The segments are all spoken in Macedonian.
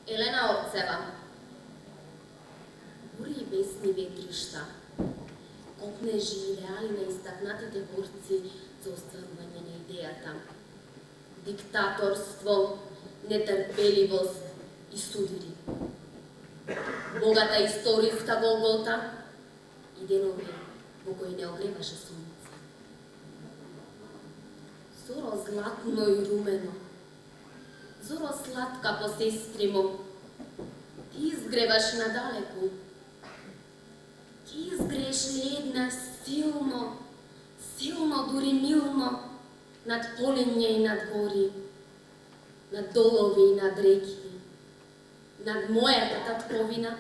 Елена Орцева. Бури и бесни ветришта, копнежи и реали на истакнатите борци за остварување на идејата. Диктаторство, нетрпеливост и судири. Богата историска голгота и денови во кои не огреваше сонце. Зоро златно и румено, зоро сладка по сестримо, ти изгреваш надалеку. Ти изгрееш ли една силно, дури милно, над полиња и над гори, над долови и над реки, над мојата татковина.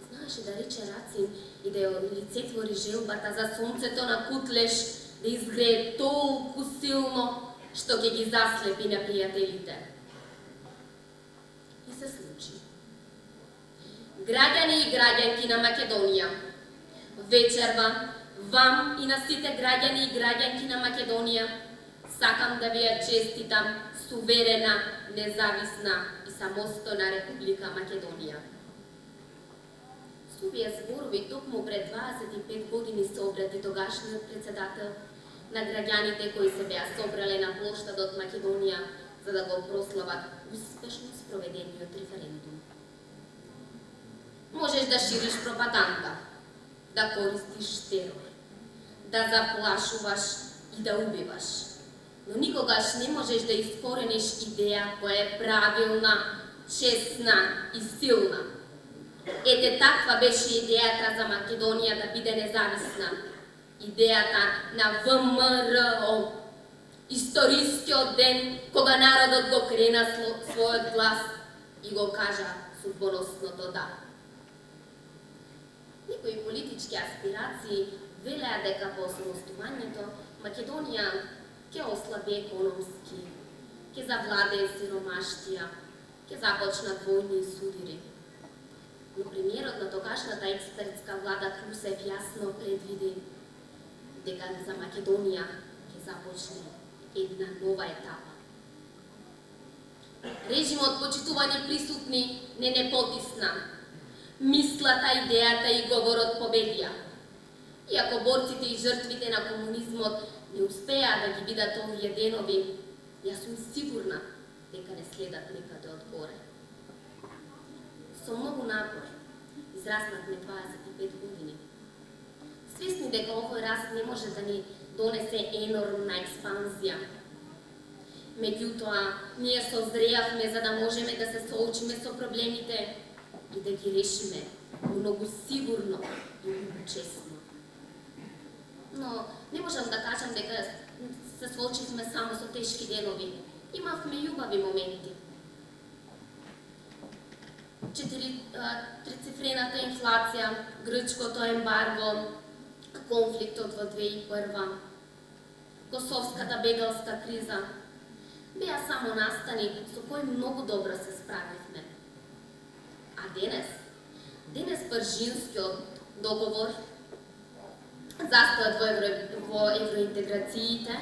Знаеше да рече Рацин и да ја олицетвори желбата за сонцето на Кутлеш, да изгрее толку силно, што ќе ги заслепи на пријателите. И се случи. Граѓани и граѓанки на Македонија, вечерва вам и на сите граѓани и граѓанки на Македонија сакам да ви ја честитам суверена, независна и самостојна Република Македонија. Со овие зборови токму пред 25 години се обрати тогашниот председател на граѓаните кои се беа собрале на плоштадот Македонија за да го прослават успешно спроведениот референдум. Можеш да шириш пропаганда, да користиш терор, да заплашуваш и да убиваш, но никогаш не можеш да искорениш идеја која е правилна, честна и силна. Ете таква беше идејата за Македонија да биде независна. Идејата на ВМРО. Историскиот ден кога народот го крена својот глас и го кажа судбоносното да. Некои политички аспирации велеа дека по самостојувањето Македонија ќе ослаби економски, ќе завладее сиромаштија, ќе започнат војни и судири. Но премиерот на тогашната експертска влада Крусев јасно предвиди дека за Македонија ќе започне една нова етапа. Режимот, почитувани присутни, не потисна. Мислата, идејата и говорот победија. Иако борците и жртвите на комунизмот не успеа да ги видат овие денови, јас сум сигурна дека не следат некаде одгоре. Со многу напор израснавме 25 години. Свесни дека овој раст не може да ни донесе енормна експанзија. Меѓутоа, ние созреавме за да можеме да се соочиме со проблемите и да ги решиме многу сигурно и многу честно. Но не можам да кажам дека се соочивме само со тешки денови. Имавме и убави моменти. Трицифрената инфлација, грчкото ембарго, конфликтот во 2001, косовската бегалска криза, беа само настани со кои многу добро се справивме. А денес Пржинскиот договор, застојот во евроинтеграциите,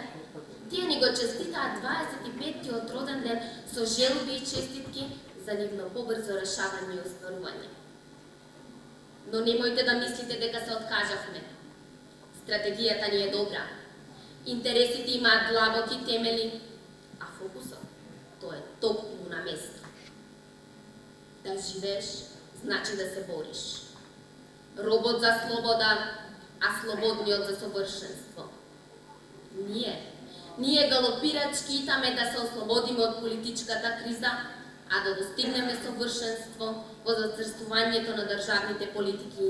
тие ни го честитаат 25-тиот роден ден со желби и честитки за нивно побрзо решавање и остварување. Но немојте да мислите дека се откажавме. Стратегијата ни е добра. Интересите имаат длабоки темели, а фокусот, тоа е токму на место. Да живееш, значи да се бориш. Робот за слобода, а слободниот за совршенство. Ние галопирачки итаме да се ослободиме од политичката криза, а да достигнеме совршенство во зацрстувањето на државните политики и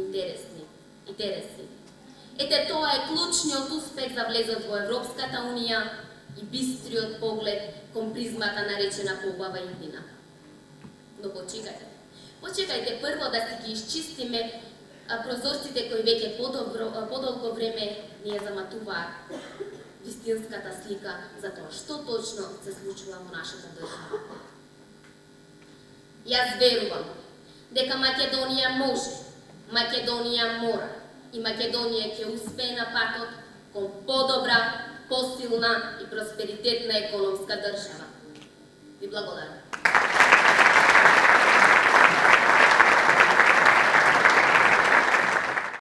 интереси. Ете тоа е клучниот успех за влезот во Европската Унија и бистриот поглед кон призмата наречена поубава иднина. Но почекајте прво да си ги исчистиме прозорците кои веќе подолго време ни ја заматуваат вистинската слика за тоа што точно се случува во нашата држава. Јас верувам дека Македонија може, Македонија мора и Македонија ќе успее на патот кон подобра, посилна и просперитетна економска држава. Ви благодарам.